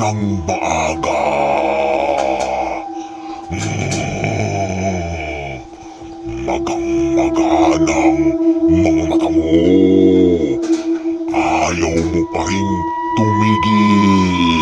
ng maaga. Magang-maganang mga mata mo. Ayaw mo pa rin tumigil.